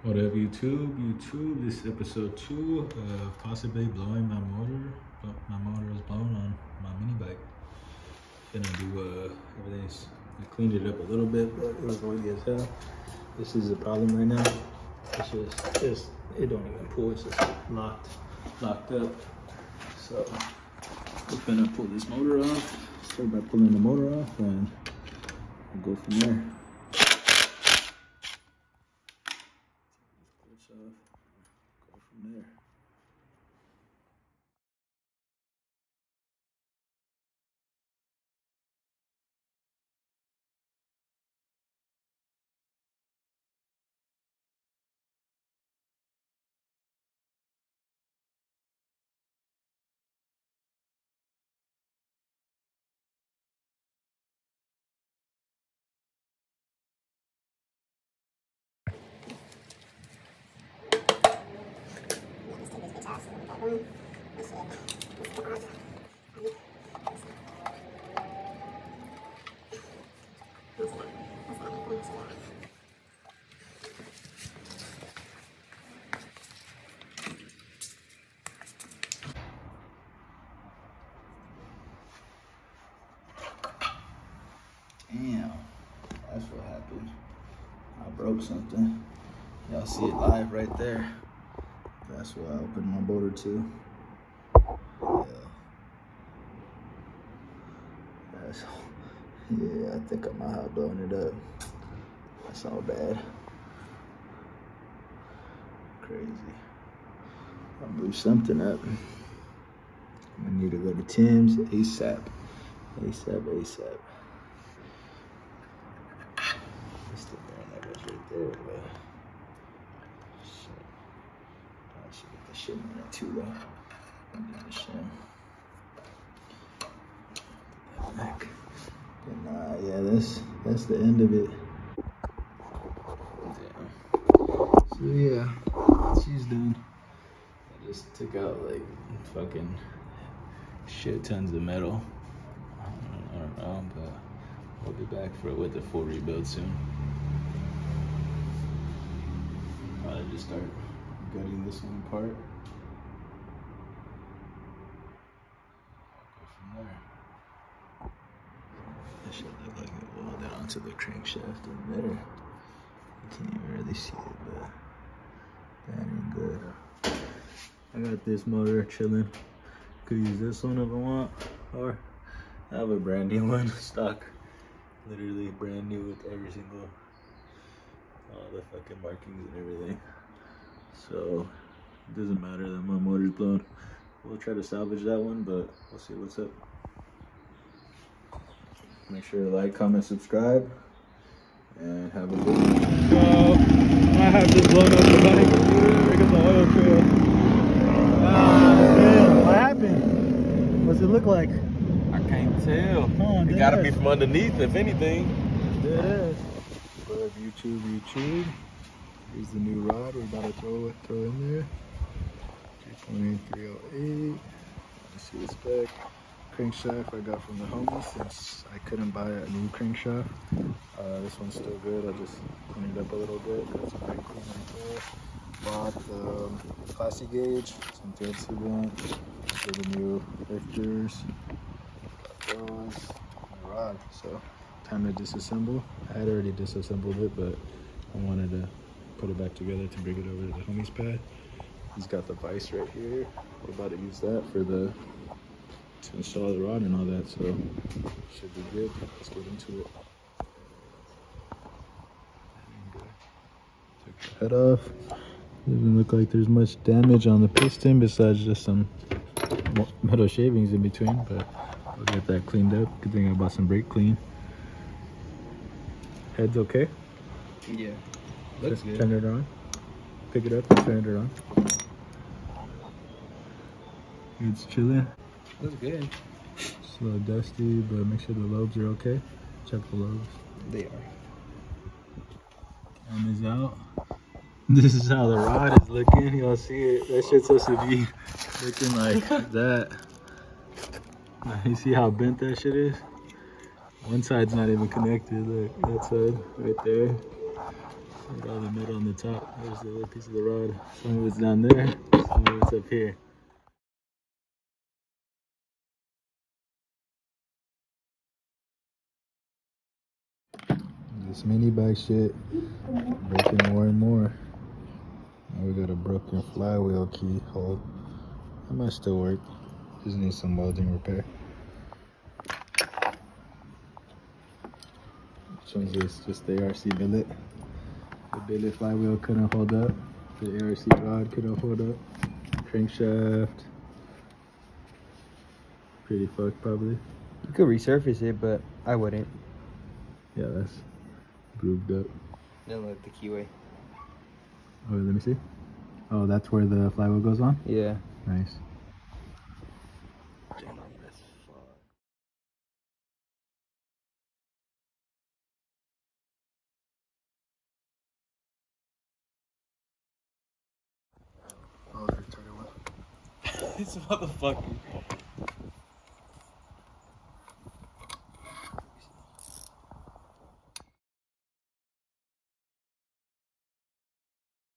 What up, YouTube? This is episode 2 of possibly blowing my motor. My motor is blown on my mini bike. Gonna do everything's. I cleaned it up a little bit, but it was oily as hell. This is the problem right now. It's just it don't even pull. It's just locked up. So we're gonna pull this motor off. Start by pulling the motor off, and we'll go from there. Go from there. Damn, that's what happened. I broke something. Y'all see it live right there. That's what I opened my motor to. Yeah, I think I might have blown it up. That's all bad. Crazy. I blew something up. I need to go to Tim's ASAP. ASAP. That's the brand that was right there, but shit. I should get the shim in it too, though. Get the shim. Put that back. But nah, yeah, that's the end of it. Damn. So yeah, she's done. I just took out like fucking shit tons of metal. I don't know, but we'll be back with the full rebuild soon. Probably just start gutting this one apart. Go from there. That should look like it welded onto the crankshaft in there. You can't even really see it, but that ain't good. I got this motor chilling. Could use this one if I want, or I have a brand new one stock. Literally brand new with every single, all the fucking markings and everything. So it doesn't matter that my motor's blown. We'll try to salvage that one, but we'll see what's up. Make sure to like, comment, subscribe, and have a good one. So I have just blown up the bike. Look at the oil trail. Damn, what happened? What's it look like? I can't tell. It gotta be from underneath, if anything. There it is. But YouTube. Here's the new rod we're about to throw in there. 3.308. Let's see the spec. Crankshaft I got from the homies since I couldn't buy a new crankshaft. This one's still good. I just cleaned it up a little bit. Got some brake clean right there. Bought the plastic gauge, some Turbski vents, the new lifters, got those, and the rod. So time to disassemble. I had already disassembled it, but I wanted to put it back together to bring it over to the homie's pad. He's got the vise right here. We're about to use that to install the rod and all that, so should be good. Let's get into it. Take the head off. Doesn't look like there's much damage on the piston besides just some metal shavings in between, but we'll get that cleaned up. Good thing I bought some brake clean. Head's okay? Yeah. Looks good. Turn it on. Pick it up and turn it on. It's chilling. Looks good. It's a little dusty, but make sure the lobes are okay. Check the lobes. They are. And is out. This is how the rod is looking. Y'all see it? That shit's supposed to be looking like that. You see how bent that shit is? One side's not even connected. Look, that side right there. Got all the metal on the top. There's the other piece of the rod. Some of it's down there, some of it's up here. This mini bike shit breaking more and more. Now we got a broken flywheel keyhole. That might still work. Just needs some welding repair. Which one's this? Just the ARC billet. The billet flywheel couldn't hold up. The ARC rod couldn't hold up. Crankshaft. Pretty fucked probably. You could resurface it, but I wouldn't. Yeah, that's grooved up. Then let the keyway. Oh, let me see. Oh, that's where the flywheel goes on? Yeah. Nice. Oh, the retarded one. This motherfucker.